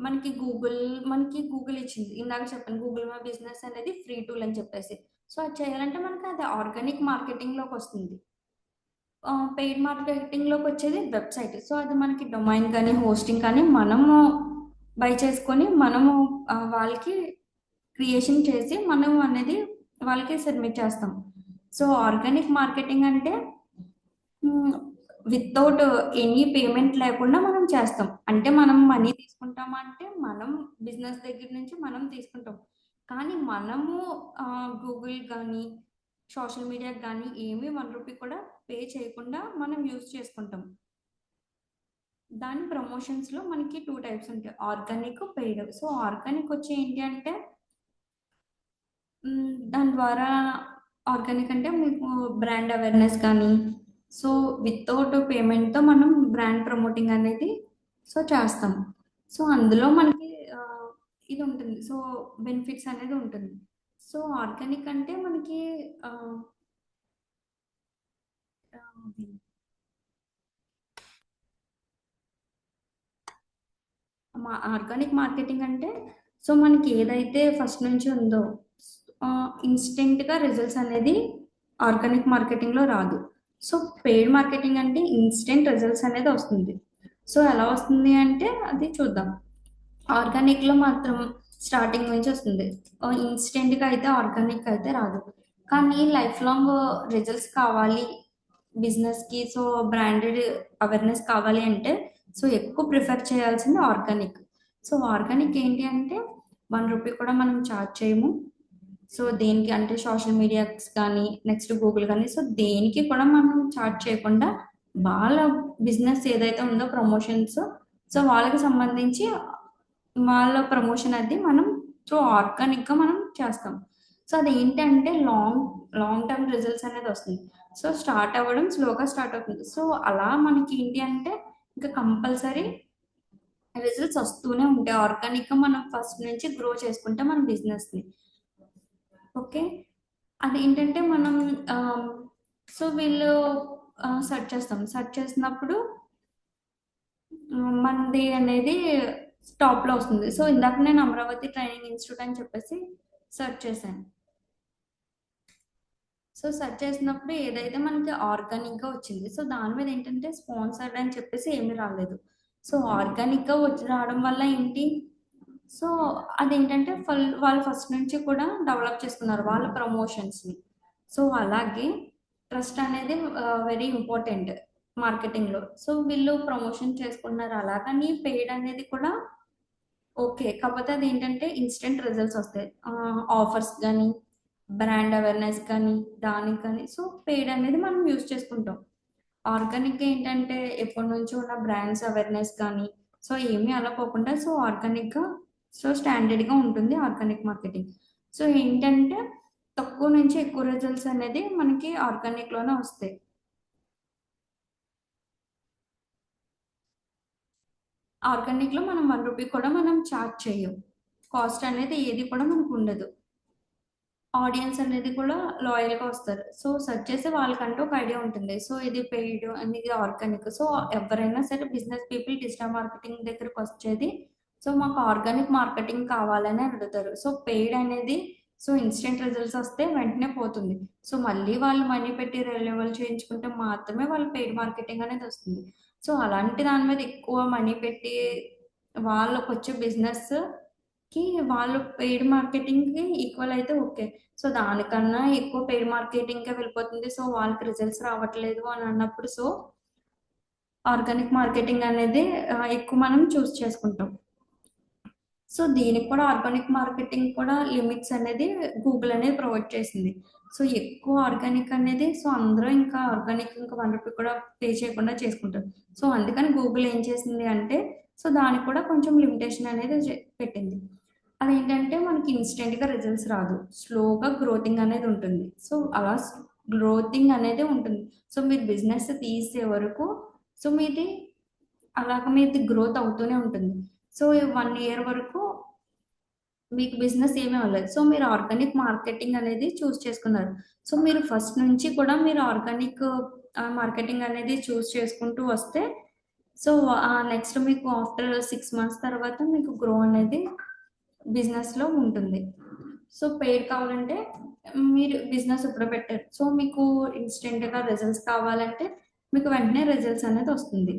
మనకి గూగుల్ ఇచ్చింది. ఇందాక చెప్పాను గూగుల్ మై బిజినెస్ అనేది ఫ్రీ టూల్ అని చెప్పేసి. సో అది చేయాలంటే మనకి అది ఆర్గానిక్ మార్కెటింగ్లోకి వస్తుంది. పెయిడ్ మార్కెటింగ్లోకి వచ్చేది వెబ్సైట్. సో అది మనకి డొమైన్ కానీ హోస్టింగ్ కానీ మనము బై చేసుకొని మనము వాళ్ళకి క్రియేషన్ చేసి మనం అనేది వాళ్ళకి సబ్మిట్ చేస్తాం. సో ఆర్గానిక్ మార్కెటింగ్ అంటే వితౌట్ ఎనీ పేమెంట్ లేకుండా మనం చేస్తాం. అంటే మనం మనీ తీసుకుంటామా అంటే మనం బిజినెస్ దగ్గర నుంచి మనం తీసుకుంటాం. కానీ మనము గూగుల్ కానీ సోషల్ మీడియాకి కానీ ఏమీ 1 రూపీ కూడా పే చేయకుండా మనం యూజ్ చేసుకుంటాం. దాని ప్రమోషన్స్లో మనకి 2 టైప్స్ ఉంటాయి, ఆర్గానిక్, పెయిడ్. సో ఆర్గానిక్ వచ్చి ఏంటి అంటే దాని ద్వారా ఆర్గానిక్ అంటే మీకు బ్రాండ్ అవేర్నెస్ కానీ సో వితౌట్ పేమెంట్తో మనం బ్రాండ్ ప్రమోటింగ్ అనేది సో చేస్తాం. సో అందులో మనకి ఇది ఉంటుంది. సో బెనిఫిట్స్ అనేది ఉంటుంది. సో ఆర్గానిక్ అంటే మనకి ఆర్గానిక్ మార్కెటింగ్ అంటే సో మనకి ఏదైతే ఫస్ట్ నుంచి ఉందో ఇన్స్టెంట్గా రిజల్ట్స్ అనేది ఆర్గానిక్ మార్కెటింగ్లో రాదు. సో పెయిడ్ మార్కెటింగ్ అంటే ఇన్స్టెంట్ రిజల్ట్స్ అనేది వస్తుంది. సో ఎలా వస్తుంది అంటే అది చూద్దాం. ఆర్గానిక్లో మాత్రం స్టార్టింగ్ నుంచి వస్తుంది. ఇన్స్టెంట్గా అయితే ఆర్గానిక్ అయితే రాదు. కానీ లైఫ్ లాంగ్ రిజల్ట్స్ కావాలి బిజినెస్కి, సో బ్రాండెడ్ అవేర్నెస్ కావాలి అంటే సో ఎక్కువ ప్రిఫర్ చేయాల్సింది ఆర్గానిక్. సో ఆర్గానిక్ ఏంటి అంటే 1 రూపీ కూడా మనం ఛార్జ్ చేయము. సో దేనికి అంటే సోషల్ మీడియాస్ కానీ నెక్స్ట్ గూగుల్ కానీ సో దేనికి కూడా మనం ఛార్జ్ చేయకుండా వాళ్ళ బిజినెస్ ఏదైతే ఉందో ప్రమోషన్స్ సో వాళ్ళకి సంబంధించి వాళ్ళ ప్రమోషన్ అది మనం త్రూ ఆర్గానిక్గా మనం చేస్తాం. సో అది ఏంటంటే లాంగ్ టర్మ్ రిజల్ట్స్ అనేది వస్తుంది. సో స్టార్ట్ అవ్వడం స్లోగా స్టార్ట్ అవుతుంది. సో అలా మనకి ఏంటి అంటే ఇంకా కంపల్సరీ రిజల్ట్స్ వస్తూనే ఉంటాయి. ఆర్గానిక్గా మనం ఫస్ట్ నుంచి గ్రో చేసుకుంటే మన బిజినెస్ని. ఓకే, అదేంటంటే మనం సో వీళ్ళు సెర్చ్ చేసినప్పుడు మనది అనేది టాప్లో వస్తుంది. సో ఇందాక నేను అమరావతి ట్రైనింగ్ ఇన్స్టిట్యూట్ అని చెప్పేసి సెర్చ్ చేశాను. సో సెర్చ్ చేసినప్పుడు ఏదైతే మనకి ఆర్గానిక్గా వచ్చింది. సో దాని మీద ఏంటంటే స్పాన్సర్డ్ అని చెప్పేసి ఏమీ రాలేదు. సో ఆర్గానిక్గా వచ్చి రావడం వల్ల ఏంటి సో అదేంటంటే వాళ్ళు ఫస్ట్ నుంచి కూడా డెవలప్ చేసుకున్నారు వాళ్ళ ప్రమోషన్స్ని. సో అలాగే ట్రస్ట్ అనేది వెరీ ఇంపార్టెంట్ మార్కెటింగ్లో. సో వీళ్ళు ప్రమోషన్ చేసుకున్నారు. అలాగని పెయిడ్ అనేది కూడా ఓకే, కాకపోతే అది ఏంటంటే ఇన్స్టెంట్ రిజల్ట్స్ వస్తాయి. ఆఫర్స్ కానీ బ్రాండ్ అవేర్నెస్ కానీ దానికి కానీ సో పెయిడ్ అనేది మనం యూజ్ చేసుకుంటాం. ఆర్గానిక్ ఏంటంటే ఎప్పటి నుంచో ఉన్న బ్రాండ్స్ అవేర్నెస్ కానీ సో ఏమీ అలా పోకుండా సో ఆర్గానిక్గా సో స్టాండర్డ్గా ఉంటుంది ఆర్గానిక్ మార్కెటింగ్. సో ఏంటంటే తక్కువ నుంచి ఎక్కువ రిజల్ట్స్ అనేది మనకి ఆర్గానిక్లోనే వస్తాయి. ఆర్గానిక్లో మనం 1 రూపీ కూడా మనం ఛార్జ్ చేయం. కాస్ట్ అనేది ఏది కూడా మనకు ఉండదు. ఆడియన్స్ అనేది కూడా లాయల్గా వస్తారు. సో సెర్చ్ చేసి వాళ్ళకంటూ ఒక ఐడియా ఉంటుంది. సో ఇది పెయిడ్ అండ్ ఇది ఆర్గానిక్. సో ఎవరైనా సరే బిజినెస్ పీపుల్ డిజిటల్ మార్కెటింగ్ దగ్గరకు వచ్చేది సో మాకు ఆర్గానిక్ మార్కెటింగ్ కావాలని అడుగుతారు. సో పెయిడ్ అనేది సో ఇన్స్టెంట్ రిజల్ట్స్ వస్తే వెంటనే పోతుంది. సో మళ్ళీ వాళ్ళు మనీ పెట్టి రెన్యువల్ చేయించుకుంటే మాత్రమే వాళ్ళు పెయిడ్ మార్కెటింగ్ అనేది వస్తుంది. సో అలాంటి దాని మీద ఎక్కువ మనీ పెట్టి వాళ్ళకి వచ్చే బిజినెస్ కి వాళ్ళు పెయిడ్ మార్కెటింగ్‌కి ఈక్వల్ అయితే ఓకే. సో, దానికన్నా ఎక్కువ పెయిడ్ మార్కెటింగ్‌కే వెళ్ళిపోతుంది. సో, వాళ్ళకి రిజల్ట్స్ రావట్లేదు అని అన్నప్పుడు ఆర్గానిక్ మార్కెటింగ్ అనేది ఎక్కువ మనం చూస్ చేసుకుంటాం. సో, దీనికి కూడా ఆర్గానిక్ మార్కెటింగ్ కూడా లిమిట్స్ అనేది గూగుల్ అనేది ప్రొవైడ్ చేసింది. సో, ఎక్కువ ఆర్గానిక్ అనేది అందరూ ఇంకా ఆర్గానిక్ ఇంకా రూ. 1 కూడా పే చేయకుండా చేసుకుంటారు. సో, అందుకని గూగుల్ ఏం చేసింది అంటే, దానికి కూడా కొంచెం లిమిటేషన్ అనేది పెట్టింది. అదేంటంటే మనకి ఇన్‌స్టంట్‌గా రిజల్ట్స్ రాదు. స్లోగా గ్రోతింగ్ అనేది ఉంటుంది. సో, అలా గ్రోతింగ్ అనేది ఉంటుంది. సో, మీరు బిజినెస్ తీసే వరకు మీది మీది గ్రోత్ అవుతూనే ఉంటుంది. సో, 1 ఇయర్ వరకు మీకు బిజినెస్ ఏమీ అవ్వలేదు. సో, మీరు ఆర్గానిక్ మార్కెటింగ్ అనేది చూజ్ చేసుకున్నారు. సో, మీరు ఫస్ట్ నుంచి కూడా మీరు ఆర్గానిక్ మార్కెటింగ్ అనేది చూజ్ చేసుకుంటూ వస్తే నెక్స్ట్ మీకు ఆఫ్టర్ 6 మంత్స్ తర్వాత మీకు గ్రో అనేది బిజినెస్‌లో ఉంటుంది. సో, పెయిడ్ కావాలంటే మీరు బిజినెస్ ఇప్పుడే పెట్టారు. సో, మీకు ఇన్‌స్టంట్‌గా రిజల్ట్స్ కావాలంటే మీకు వెంటనే రిజల్ట్స్ అనేది వస్తుంది.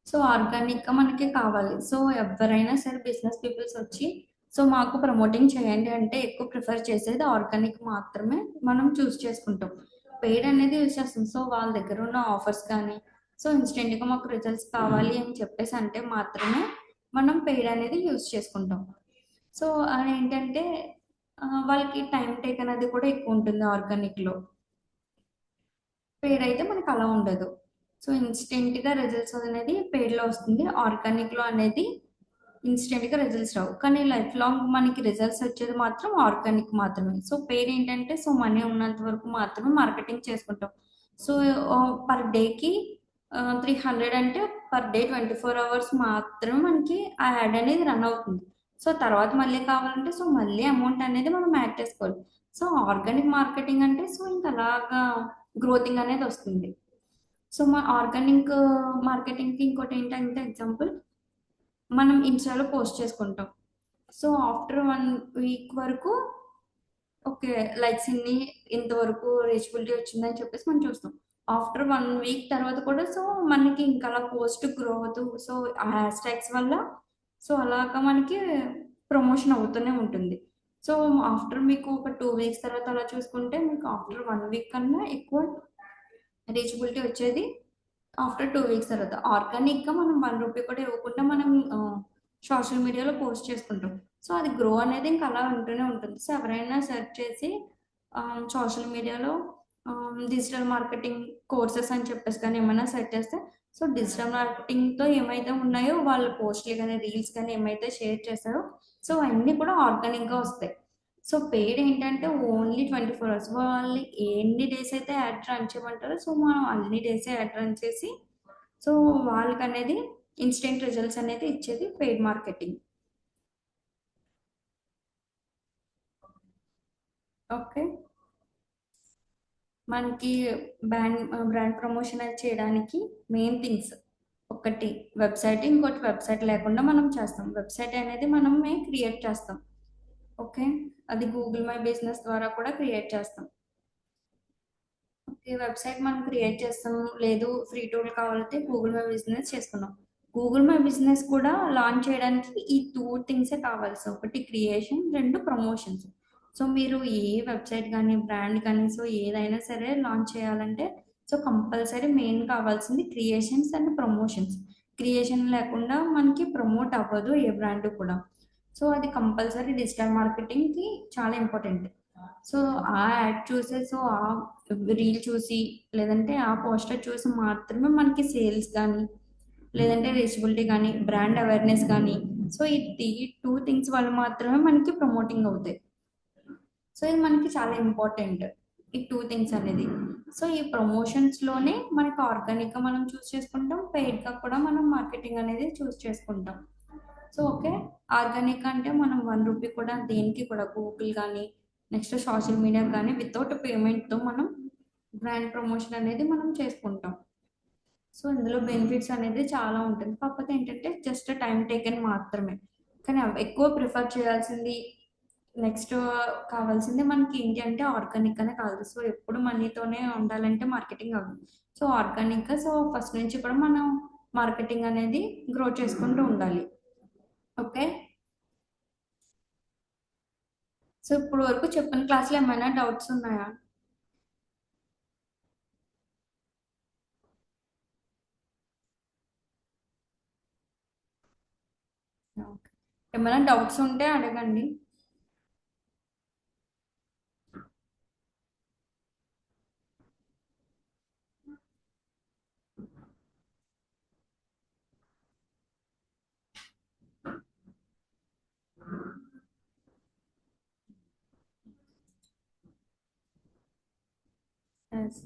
సో, ఆర్గానిక్‌గా మనకి కావాలి. సో, ఎవ్వరైనా సరే బిజినెస్ పీపుల్స్ వచ్చి మాకు ప్రమోటింగ్ చేయండి అంటే ఎక్కువ ప్రిఫర్ చేసేది ఆర్గానిక్ మాత్రమే మనం చూజ్ చేసుకుంటాం. పెయిడ్ అనేది యూజ్ చేస్తాం. సో, వాళ్ళ దగ్గర ఉన్న ఆఫర్స్ కానీ, ఇన్‌స్టంట్‌గా మాకు రిజల్ట్స్ కావాలి అని చెప్పేసి అంటే మాత్రమే మనం పెయిడ్ అనేది యూజ్ చేసుకుంటాం. సో, అదేంటంటే వాళ్ళకి టైమ్ టేక్ అనేది కూడా ఎక్కువ ఉంటుంది ఆర్గానిక్‌లో. పెయిడ్ అయితే మనకు అలా ఉండదు. సో, ఇన్‌స్టంట్‌గా రిజల్ట్స్ అనేది పెయిడ్‌లో వస్తుంది. ఆర్గానిక్‌లో అనేది ఇన్‌స్టంట్‌గా రిజల్ట్స్ రావు. కానీ లైఫ్ లాంగ్ మనకి రిజల్ట్స్ వచ్చేది మాత్రం ఆర్గానిక్ మాత్రమే. సో, పెయిడ్ ఏంటంటే మనీ ఉన్నంత వరకు మాత్రమే మార్కెటింగ్ చేసుకుంటాం. సో, పర్ డేకి 300 అంటే పర్ డే 24 అవర్స్ మాత్రమే మనకి ఆ యాడ్ అనేది రన్ అవుతుంది. సో, తర్వాత మళ్ళీ కావాలంటే మళ్ళీ అమౌంట్ అనేది మనం యాడ్ చేసుకోవాలి. సో, ఆర్గానిక్ మార్కెటింగ్ అంటే ఇంక అలాగా గ్రోతింగ్ అనేది వస్తుంది. సో, మా ఆర్గానిక్ మార్కెటింగ్‌కి ఇంకోటేంటంటే ఎగ్జాంపుల్ మనం ఇన్‌స్టాలో పోస్ట్ చేసుకుంటాం. సో, ఆఫ్టర్ 1 వీక్ వరకు ఓకే. లైక్స్ ఇన్ని ఇంతవరకు రీచబిలిటీ వచ్చిందని చెప్పేసి మనం చూస్తాం. ఆఫ్టర్ 1 వీక్ తర్వాత కూడా మనకి ఇంకా అలా పోస్ట్ గ్రో అవుతూ ఆ హ్యాష్ ట్యాగ్స్ వల్ల అలాగా మనకి ప్రమోషన్ అవుతూనే ఉంటుంది. సో, ఆఫ్టర్ మీకు ఒక 2 వీక్స్ తర్వాత అలా చూసుకుంటే మీకు ఆఫ్టర్ 1 వీక్ కన్నా ఎక్కువ రీచబిలిటీ వచ్చేది ఆఫ్టర్ 2 వీక్స్ తర్వాత. ఆర్గానిక్‌గా మనం రూ. 1 కూడా ఇవ్వకుండా మనం సోషల్ మీడియాలో పోస్ట్ చేసుకుంటాం. సో, అది గ్రో అనేది ఇంక అలా ఉంటూనే ఉంటుంది. సో, ఎవరైనా సెర్చ్ చేసి సోషల్ మీడియాలో డిజిటల్ మార్కెటింగ్ కోర్సెస్ అని చెప్పేసి కానీ ఏమైనా సెర్చ్ చేస్తే డిజిటల్ మార్కెటింగ్‌తో ఏమైతే ఉన్నాయో వాళ్ళ పోస్ట్‌లు గాని, రీల్స్ గాని ఏమైతే షేర్ చేశారో అన్నీ కూడా ఆర్గానిక్‌గా వస్తాయి. సో, పెయిడ్ ఏంటంటే ఓన్లీ 24 అవర్స్. వాళ్ళు ఎన్ని డేస్ అయితే యాడ్ రన్ చేయమంటారో మనం అన్ని డేసే యాడ్ రన్ చేసి సో, వాళ్ళకనేది ఇన్‌స్టంట్ రిజల్ట్స్ అనేది ఇచ్చేది పెయిడ్ మార్కెటింగ్. ఓకే. మనకి బ్రాండ్ ప్రమోషన్ అది చేయడానికి మెయిన్ థింగ్స్ ఒకటి వెబ్‌సైట్, ఇంకోటి వెబ్‌సైట్ లేకుండా మనం చేస్తాం. వెబ్‌సైట్ అనేది మనమే క్రియేట్ చేస్తాం. ఓకే. అది గూగుల్ మై బిజినెస్ ద్వారా కూడా క్రియేట్ చేస్తాం. ఓకే. వెబ్‌సైట్ మనం క్రియేట్ చేస్తాం. లేదు ఫ్రీ టూల్ కావాలంటే గూగుల్ మై బిజినెస్ చేసుకున్నాం. గూగుల్ మై బిజినెస్ కూడా లాంచ్ చేయడానికి ఈ 2 థింగ్సే కావాలి. ఒకటి క్రియేషన్, 2 ప్రమోషన్స్. మీరు ఏ వెబ్‌సైట్ గానీ, బ్రాండ్ కానీ ఏదైనా సరే లాంచ్ చేయాలంటే కంపల్సరీ మెయిన్ కావాల్సింది క్రియేషన్స్ అండ్ ప్రమోషన్స్. క్రియేషన్ లేకుండా మనకి ప్రమోట్ అవ్వదు ఏ బ్రాండ్ కూడా. అది కంపల్సరీ డిజిటల్ మార్కెటింగ్‌కి చాలా ఇంపార్టెంట్. ఆ యాడ్ చూసి ఆ రీల్ చూసి లేదంటే ఆ పోస్టర్ చూసి మాత్రమే మనకి సేల్స్ గానీ, లేదంటే రీచబిలిటీ గానీ, బ్రాండ్ అవేర్‌నెస్ గానీ ఈ 2 థింగ్స్ వల్ల మాత్రమే మనకి ప్రమోటింగ్ అవుతాయి. ఇది మనకి చాలా ఇంపార్టెంట్. ఈ 2 థింగ్స్ అనేది. ఈ ప్రమోషన్స్‌లోనే మనకి ఆర్గానిక్‌గా మనం చూస్ చేసుకుంటాం. పెయిడ్‌గా కూడా మనం మార్కెటింగ్ అనేది చూస్ చేసుకుంటాం. ఓకే. ఆర్గానిక్ అంటే మనం రూ. 1 కూడా దేనికి కూడా గూగుల్ గానీ, నెక్స్ట్ సోషల్ మీడియా గానీ వితౌట్ పేమెంట్‌తో మనం బ్రాండ్ ప్రమోషన్ అనేది మనం చేసుకుంటాం. ఇందులో బెనిఫిట్స్ అనేది చాలా ఉంటుంది. కాకపోతే ఏంటంటే జస్ట్ టైమ్ టేకెన్ మాత్రమే. కానీ ఎక్కువ ప్రిఫర్ చేయాల్సింది నెక్స్ట్ కావాల్సింది మనకి ఏంటి అంటే ఆర్గానిక్ అనే కావాలి. ఎప్పుడు మనీతోనే ఉండాలంటే మార్కెటింగ్ అవ్వదు. ఆర్గానిక్‌గా ఫస్ట్ నుంచి కూడా మనం మార్కెటింగ్ అనేది గ్రో చేసుకుంటూ ఉండాలి. ఓకే. సో ఇప్పుడు వరకు చెప్పిన క్లాస్లో ఏమైనా డౌట్స్ ఉన్నాయా? ఓకే. ఏమైనా డౌట్స్ ఉంటే అడగండి. ఎస్.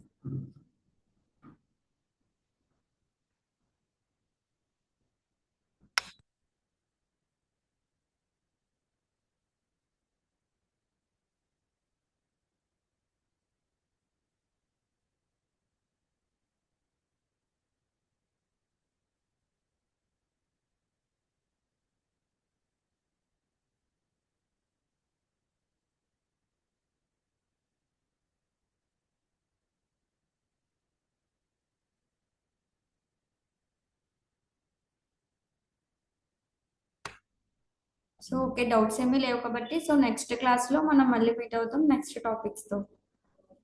సో ఓకే, డౌట్స్ ఏమీ లేవు కాబట్టి సో నెక్స్ట్ క్లాస్లో మనం మళ్ళీ మీట్ అవుతాం నెక్స్ట్ టాపిక్స్తో.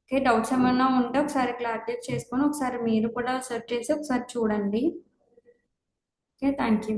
ఓకే, డౌట్స్ ఏమైనా ఉంటే ఒకసారి క్లారిటీ చేసుకొని ఒకసారి మీరు కూడా సెర్చ్ చేసి ఒకసారి చూడండి. Okay, thank you.